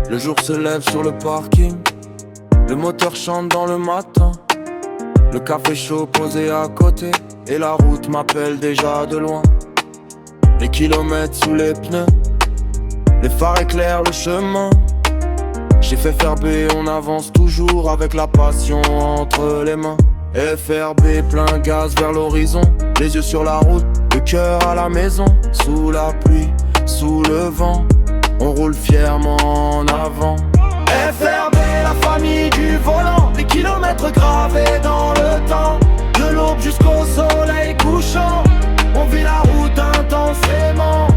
Le jour se lève sur le parking, le moteur chante dans le matin. Le café chaud posé à côté, et la route m'appelle déjà de loin. Les kilomètres sous les pneus, les phares éclairent le chemin. J'ai fait faire B, on avance toujours avec la passion entre les mains. FRB plein gaz vers l'horizon, les yeux sur la route, le cœur à la maison. Sous la pluie, sous le vent, on roule fièrement en avant. FRB, la famille du volant, des kilomètres gravés dans le temps. De l'aube jusqu'au soleil couchant, on vit la route intensément.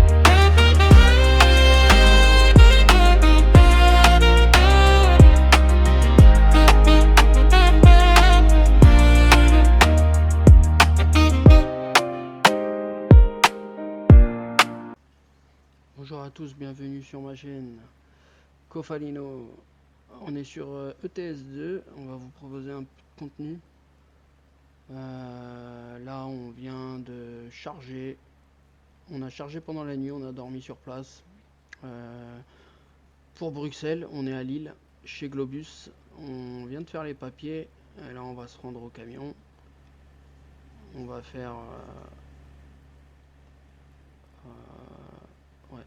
Bonjour à tous, bienvenue sur ma chaîne Cofalino. On est sur ETS2, on va vous proposer un peu de contenu. Là on vient de charger, on a chargé pendant la nuit, on a dormi sur place. Pour Bruxelles, on est à Lille, chez Globus, on vient de faire les papiers, et là on va se rendre au camion. On va faire... ouais.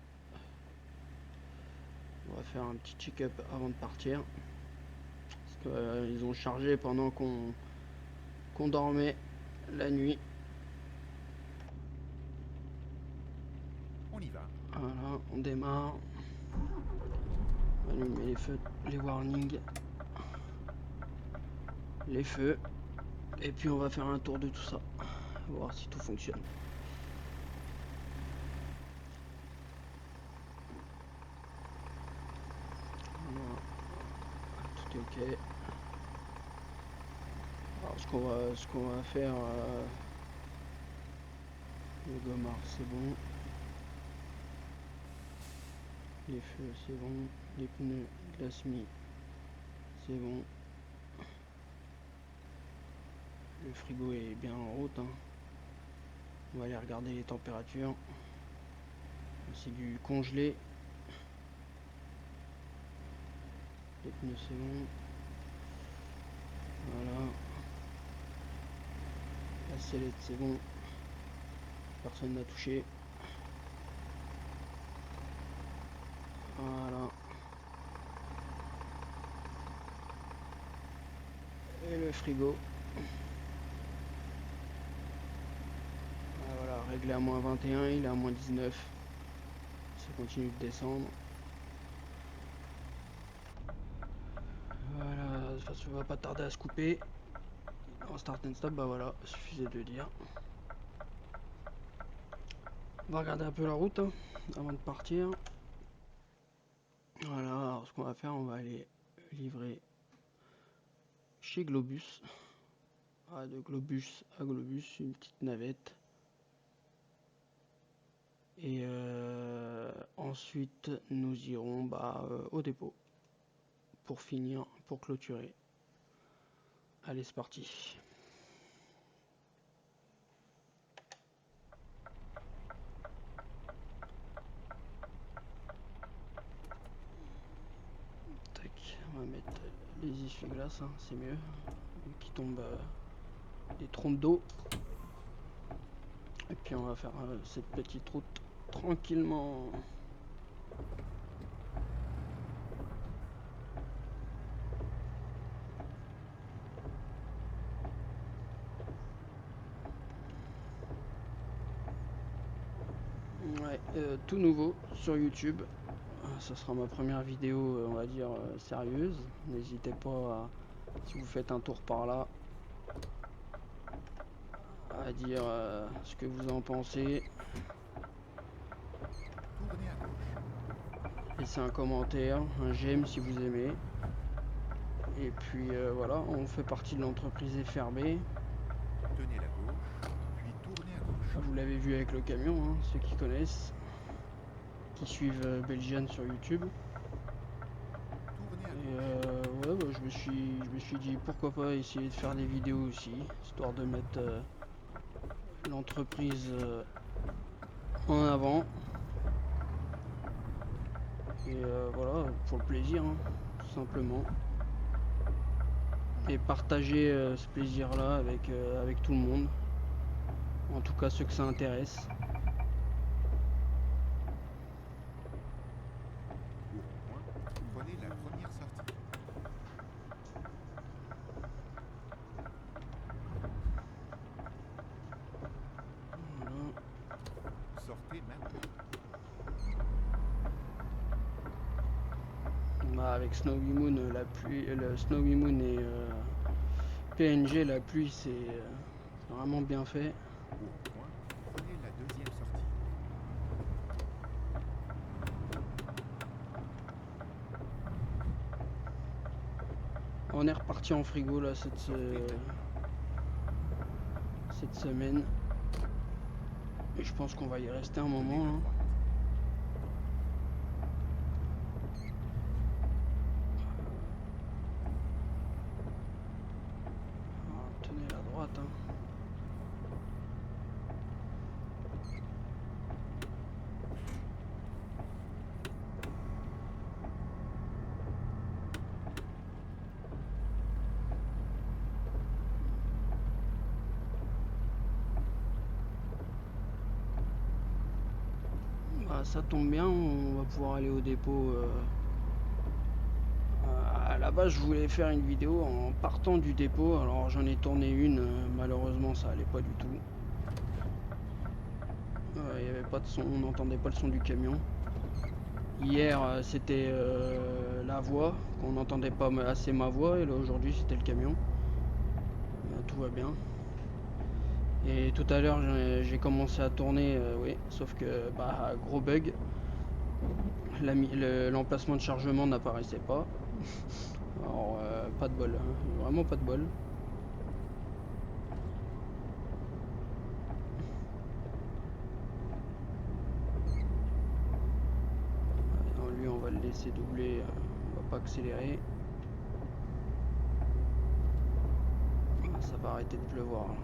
On va faire un petit check-up avant de partir. Parce qu'ils ont chargé pendant qu'on dormait la nuit. On y va. Voilà, on démarre. On va allumer les feux, les warnings, les feux. Et puis on va faire un tour de tout ça. Voir si tout fonctionne. Voilà. Tout est ok. Alors ce qu'on va faire, le gommard c'est bon, les feux c'est bon, les pneus de la SMI c'est bon, le frigo est bien en route, hein. On va aller regarder les températures, c'est du congelé, les pneus c'est bon, voilà, la sellette c'est bon, personne n'a touché. Voilà. Et le frigo. Voilà, réglé à moins 21, il est à moins 19. Ça continue de descendre. Voilà, ça va pas tarder à se couper. En start and stop, bah voilà, suffisait de le dire. On va regarder un peu la route, hein, avant de partir. Voilà, alors ce qu'on va faire, on va aller livrer chez Globus. Ah, de Globus à Globus, une petite navette. Et ensuite, nous irons au dépôt pour finir, pour clôturer. Allez, c'est parti. Tac, on va mettre les essuie-glaces, hein, c'est mieux. Qui tombent des trompes d'eau. Et puis on va faire cette petite route tranquillement. Ouais, tout nouveau sur YouTube. Ça sera ma première vidéo, on va dire, sérieuse. N'hésitez pas, si vous faites un tour par là, à dire ce que vous en pensez. Tournez à gauche. Laissez un commentaire, un j'aime si vous aimez. Et puis voilà, on fait partie de l'entreprise FRB. Tenez la gauche, puis tournez à gauche. Vous l'avez vu avec le camion, hein, ceux qui connaissent, qui suivent Belgian sur YouTube. Tournez à Et gauche. ouais, bah, je me suis dit pourquoi pas essayer de faire des vidéos aussi, histoire de mettre l'entreprise en avant. Et voilà, pour le plaisir, hein, tout simplement. Et partager ce plaisir-là avec tout le monde. En tout cas, ceux que ça intéresse. Au rond-point, prenez la première sortie. Voilà. Sortez maintenant. Bah, avec Snowy Moon, la pluie, le Snowy Moon et PNG, la pluie, c'est vraiment bien fait. Au rond-point, prenez la deuxième sortie. On est reparti en frigo là Sortez maintenant. cette semaine. Et je pense qu'on va y rester un Tenez moment. à Hein. droite. Alors, tenez la droite. Hein. Bah, ça tombe bien, on va pouvoir aller au dépôt. À la base, je voulais faire une vidéo en partant du dépôt. Alors j'en ai tourné une, malheureusement ça allait pas du tout. Il y avait pas de son, on n'entendait pas le son du camion. Hier c'était la voix, qu'on n'entendait pas assez ma voix, et là aujourd'hui c'était le camion. Tout va bien. Et tout à l'heure j'ai commencé à tourner, oui, sauf que bah gros bug, l'emplacement de chargement n'apparaissait pas. Alors pas de bol, hein, vraiment pas de bol. Alors, lui on va le laisser doubler, on va pas accélérer. Ça va arrêter de pleuvoir là.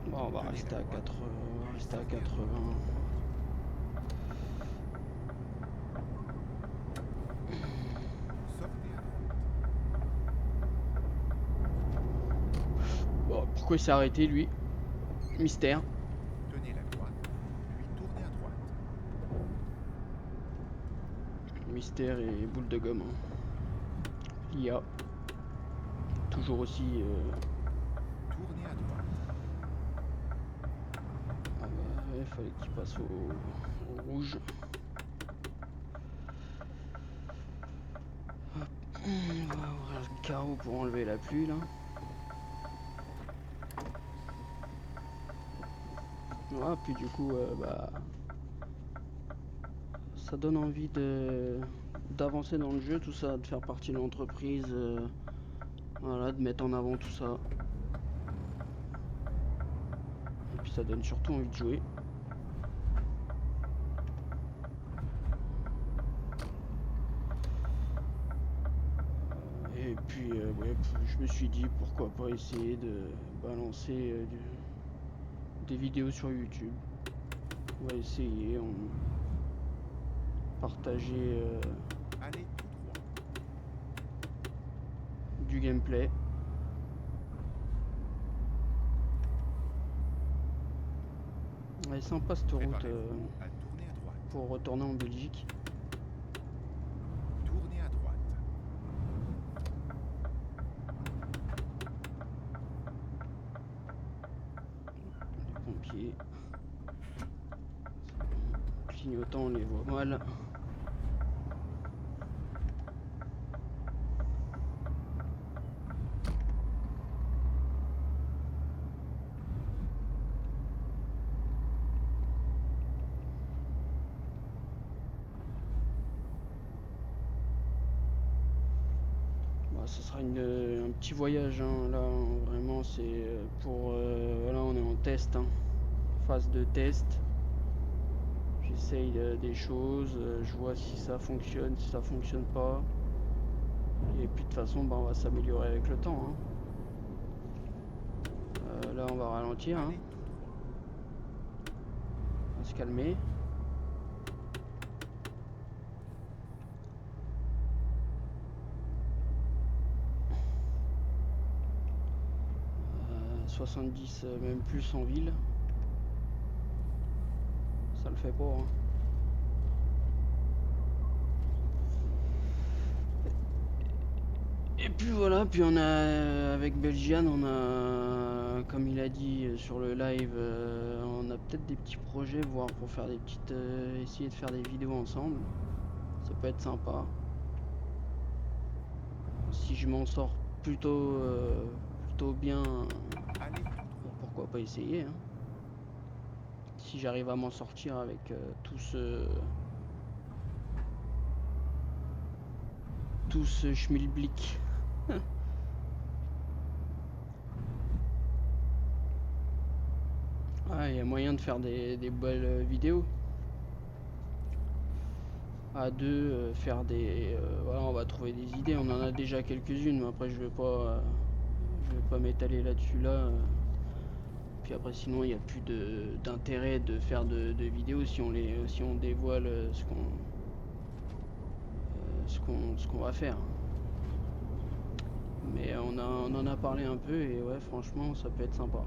Bon, on va Tenez rester la à droite, 80, on va puis rester à sortez à 80. droite. Sortez à droite. Bon, pourquoi il s'est arrêté lui? Mystère. Tenez la droite, puis tournez à droite. Mystère et boule de gomme. Hein. IA. Toujours aussi. Tournez à droite. Ah bah, ouais, fallait qu'il passe au rouge. Hop. On va ouvrir le carreau pour enlever la pluie là. Voilà, puis du coup, bah, ça donne envie d'avancer dans le jeu, tout ça, de faire partie de l'entreprise, voilà, de mettre en avant tout ça. Et puis ça donne surtout envie de jouer. Et puis, ouais, je me suis dit pourquoi pas essayer de balancer des vidéos sur YouTube. On va essayer, partager Allez tout droit. du gameplay. Elle est sympa cette route Préparez-vous à tourner à droite. pour retourner en Belgique. Tournez à droite. Les pompiers. Clignotant, on les voit mal. Ce sera un petit voyage hein, là, vraiment c'est pour voilà, on est en test, hein, phase de test. J'essaye des choses, je vois si ça fonctionne, si ça fonctionne pas. Et puis de toute façon bah, on va s'améliorer avec le temps. Hein. Là on va ralentir. Hein. Allez tout droit. se calmer. Euh, 70, même plus en ville. Ça le fait pas, hein. Et puis voilà, puis on a avec Belgian, on a, comme il a dit sur le live, on a peut-être des petits projets, voire pour faire des petites, essayer de faire des vidéos ensemble. Ça peut être sympa. Si je m'en sors plutôt bien, Allez tout droit. pourquoi pas essayer, hein. Si j'arrive à m'en sortir avec tout ce schmilblick. Ah, il y a moyen de faire des belles vidéos. À deux, faire des... voilà, on va trouver des idées. On en a déjà quelques-unes, mais après je vais pas m'étaler là-dessus là. Puis après, sinon, il n'y a plus d'intérêt de faire de vidéos si on dévoile ce qu'on va faire. Mais on en a parlé un peu et ouais, franchement, ça peut être sympa.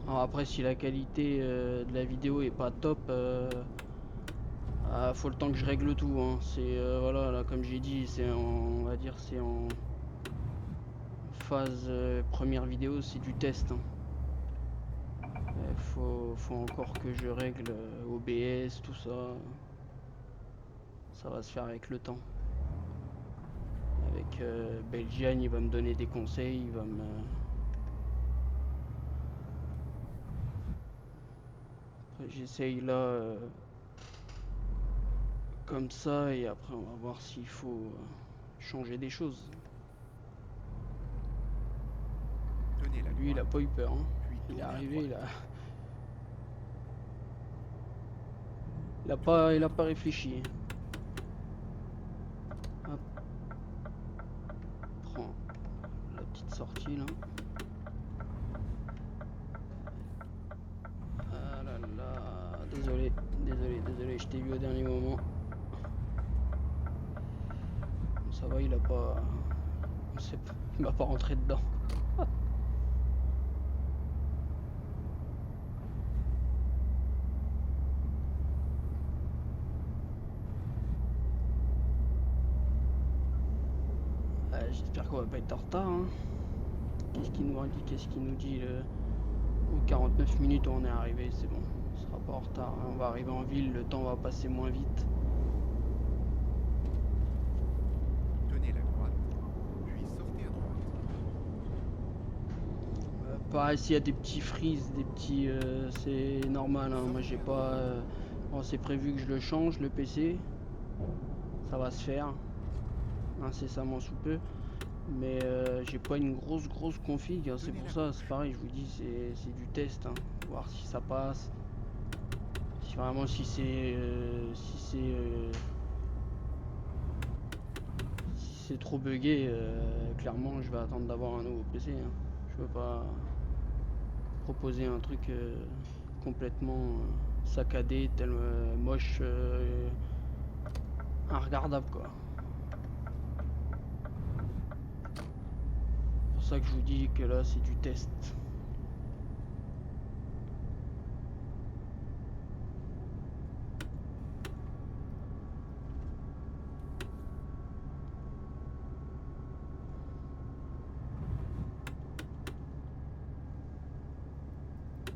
Alors après, si la qualité de la vidéo est pas top, faut le temps que je règle tout, hein. C'est voilà, là, comme j'ai dit, on va dire, c'est en phase première vidéo, c'est du test, hein. Faut encore que je règle OBS, tout ça. Ça va se faire avec le temps. Avec Belgian, il va me donner des conseils, il va me... Après, j'essaye là comme ça et après on va voir s'il faut changer des choses. Tenez la Lui, il a droite, pas eu peur, hein. puis Il est tournez à arrivé, droite. il a pas réfléchi. Hop. Prends la petite sortie là. Ah là là, désolé, je t'ai vu au dernier moment. Ça va, il a pas, il m'a pas rentré dedans. J'espère qu'on va pas être en retard, hein. Qu'est-ce qu'il nous dit aux 49 minutes où on est arrivé, c'est bon. On sera pas en retard, hein. On va arriver en ville, le temps va passer moins vite. Tenez la droite, puis sortez à droite. Pareil, s'il y a des petits freeze, des petits... c'est normal, hein. Moi j'ai pas... bon, c'est prévu que je le change, le PC. Ça va se faire incessamment sous peu. Mais j'ai pas une grosse config, hein. C'est pour ça, c'est pareil, je vous dis, c'est du test, hein. Voir si ça passe. Si vraiment si c'est trop buggé, clairement je vais attendre d'avoir un nouveau PC, hein. Je veux pas proposer un truc complètement saccadé, tel moche, regardable quoi. C'est pour ça que je vous dis que là c'est du test.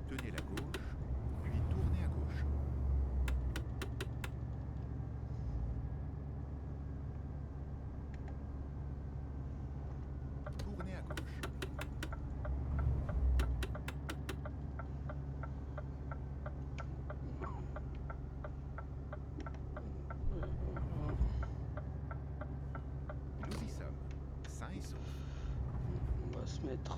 Tenez la gauche, puis tournez à gauche. Tournez à gauche. Nous y sommes, sains et saufs. On va se mettre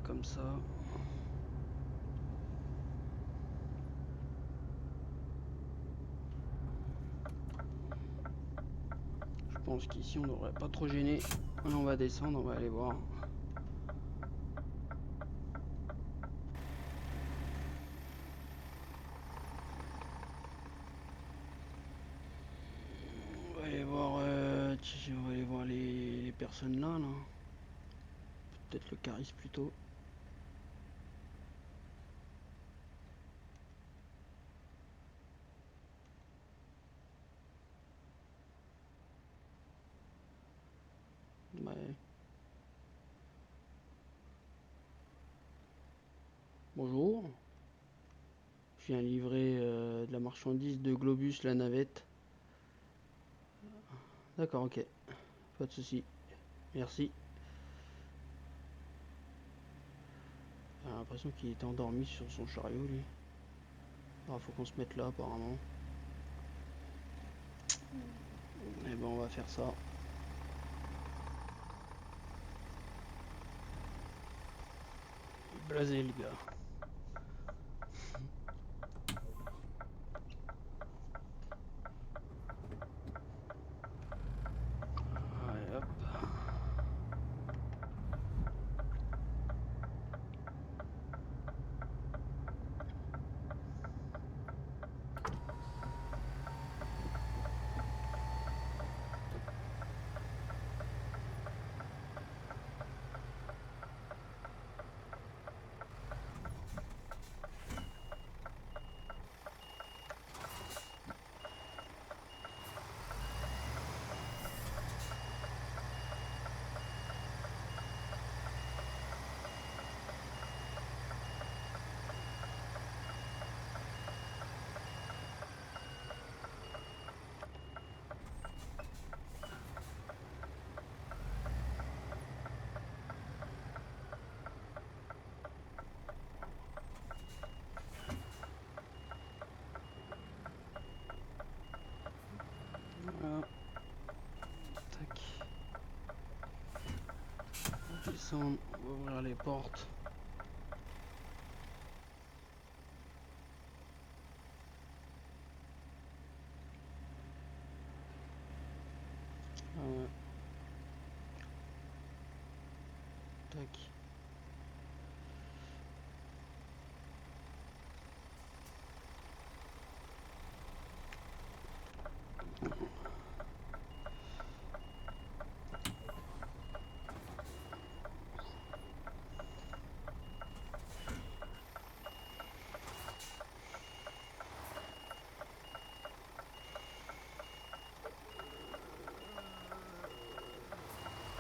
comme ça. Je pense qu'ici on devrait pas trop gêner. Là, on va descendre, on va aller voir. On va aller voir, on va aller voir les personnes là. Peut-être le Caris plutôt. Ouais. Bonjour. Je viens livrer de la marchandise de Globus, la navette. D'accord, ok. Pas de souci. Merci. J'ai l'impression qu'il était endormi sur son chariot, lui. Ah, faut qu'on se mette là, apparemment. Et ben, on va faire ça. Blasé, le gars. Allez, hop. Voilà. Tac. On descend, on va ouvrir les portes. Voilà. Tac.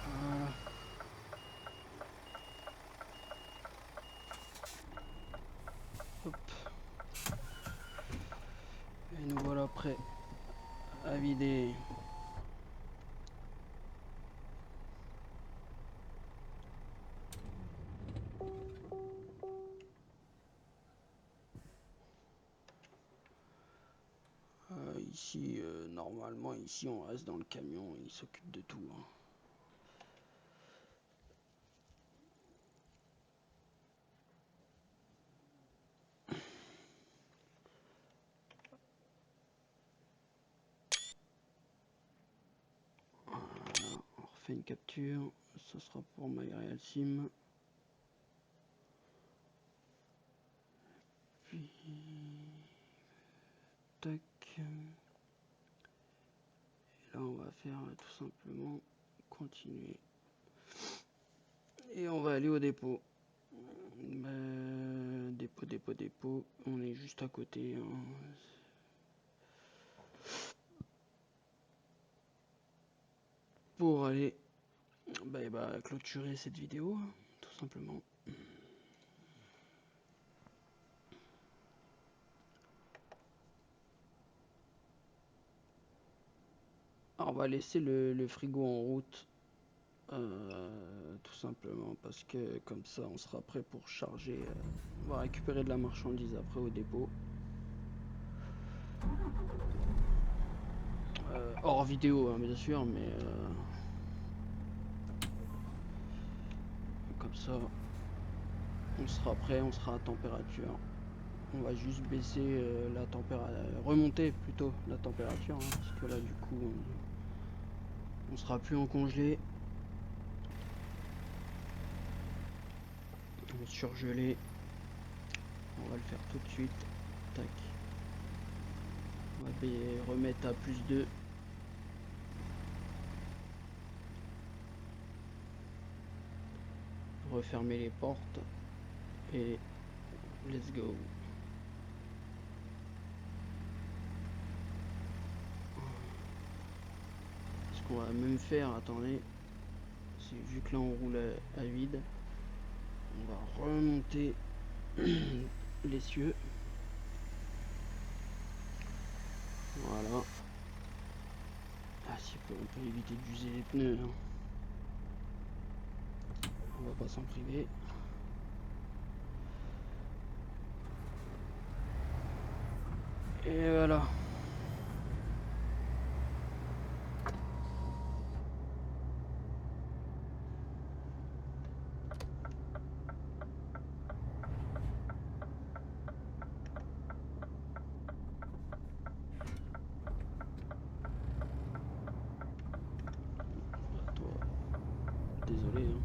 Voilà. Hop. Et nous voilà prêts à vider. Ici, normalement, ici on reste dans le camion, il s'occupe de tout. Hein. Voilà, on refait une capture, ça sera pour MyRealSim. Puis, tac. Et là, on va faire tout simplement continuer. Et on va aller au dépôt. Dépôt. On est juste à côté. Hein. Pour aller clôturer cette vidéo, hein, tout simplement. Alors, on va laisser le frigo en route. Tout simplement parce que comme ça on sera prêt pour charger. On va récupérer de la marchandise après au dépôt. Hors vidéo hein, bien sûr, mais comme ça on sera prêt, on sera à température. On va juste baisser la température, remonter plutôt la température hein, parce que là du coup On sera plus en congelé. On va surgeler. On va le faire tout de suite. Tac. On va remettre à +2. Refermer les portes. Et let's go. Ce qu'on va même faire, attendez. C'est vu que là on roule à vide. On va remonter l'essieu. Voilà. Ah si on peut éviter d'user les pneus. Hein. On va pas s'en priver. Et voilà. Ah, toi, désolé. Hein.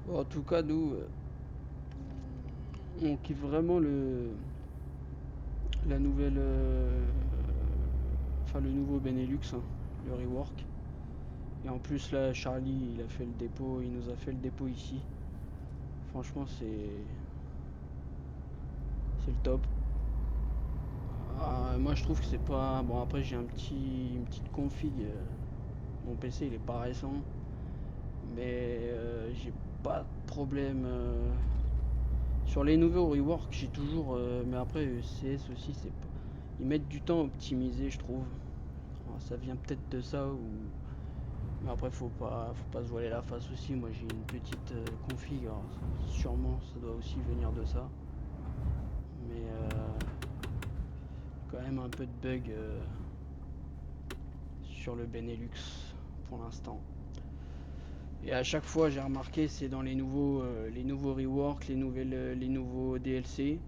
Bon, en tout cas, nous, on kiffe vraiment la nouvelle, enfin le nouveau Benelux, hein, le rework. Et en plus là, Charlie, il a fait le dépôt, il nous a fait le dépôt ici. Franchement, c'est le top. Moi, je trouve que c'est pas bon. Après, j'ai une petite config. Mon PC, il est pas récent, mais j'ai pas de problème. Sur les nouveaux rework, j'ai toujours. Mais après, CS aussi, c'est pas. Ils mettent du temps à optimiser, je trouve. Ça vient peut-être de ça ou. Mais après, faut pas se voiler la face aussi. Moi, j'ai une petite config. Alors, sûrement, ça doit aussi venir de ça. Mais quand même un peu de bug sur le Benelux pour l'instant. Et à chaque fois, j'ai remarqué, c'est dans les nouveaux reworks, les nouveaux DLC.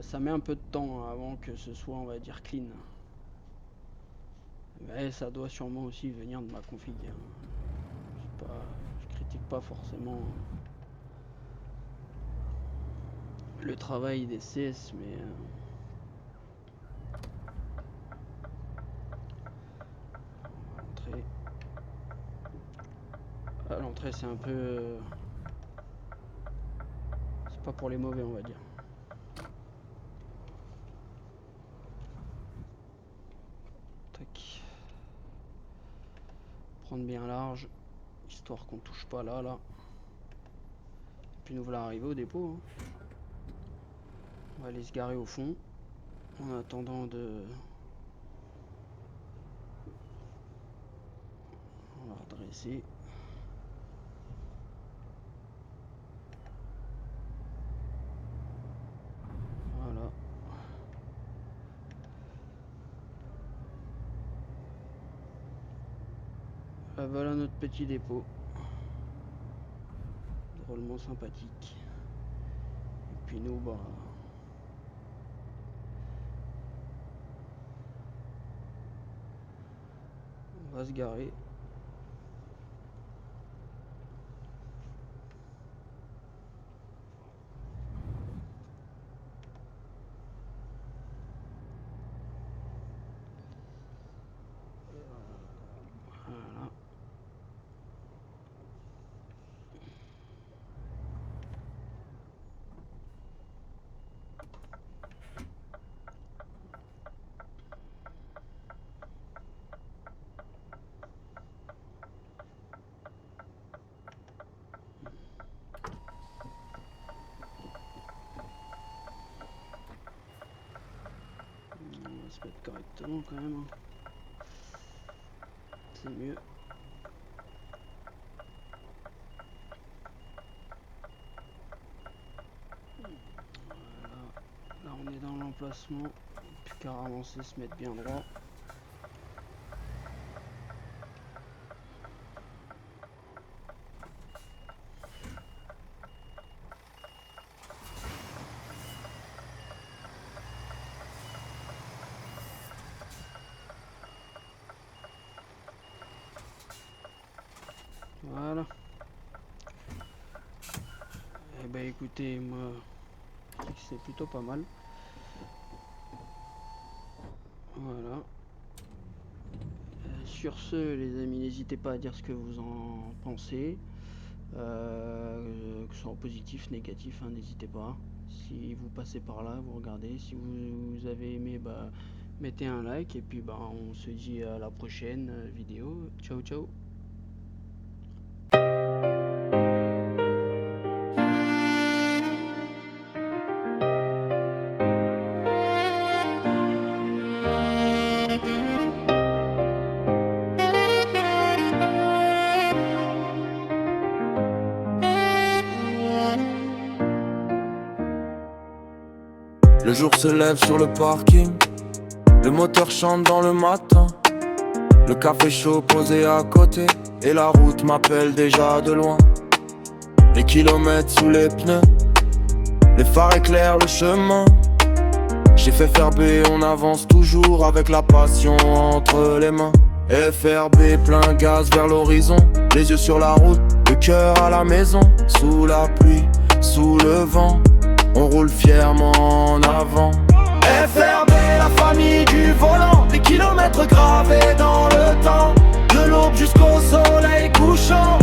Ça met un peu de temps avant que ce soit, on va dire, clean. Mais ça doit sûrement aussi venir de ma config. Hein. Je critique pas forcément le travail des CS, mais à l'entrée, c'est un peu, c'est pas pour les mauvais, on va dire. Tac. Prendre bien large, histoire qu'on touche pas là. Et puis nous voilà arriver au dépôt. Hein. On va aller se garer au fond en attendant de. On va redresser. Voilà. Voilà notre petit dépôt. Drôlement sympathique. Et puis nous, bah. On va se garer. Voilà. se mettre correctement quand même. C'est mieux. Voilà. Là on est dans l'emplacement. Plus qu'à avancer, se mettre bien droit. Voilà. Eh ben écoutez, moi c'est plutôt pas mal. Voilà. Sur ce, les amis, n'hésitez pas à dire ce que vous en pensez. Que ce soit en positif, négatif, hein, n'hésitez pas. Si vous passez par là, vous regardez. Si vous avez aimé, bah, mettez un like. Et puis bah, on se dit à la prochaine vidéo. Ciao, ciao. Le jour se lève sur le parking, le moteur chante dans le matin. Le café chaud posé à côté, et la route m'appelle déjà de loin. Les kilomètres sous les pneus, les phares éclairent le chemin. J'ai fait faire B, on avance toujours avec la passion entre les mains. FRB plein gaz vers l'horizon, les yeux sur la route, le cœur à la maison. Sous la pluie, sous le vent, on roule fièrement en avant. FRB, la famille du volant, des kilomètres gravés dans le temps, de l'aube jusqu'au soleil couchant.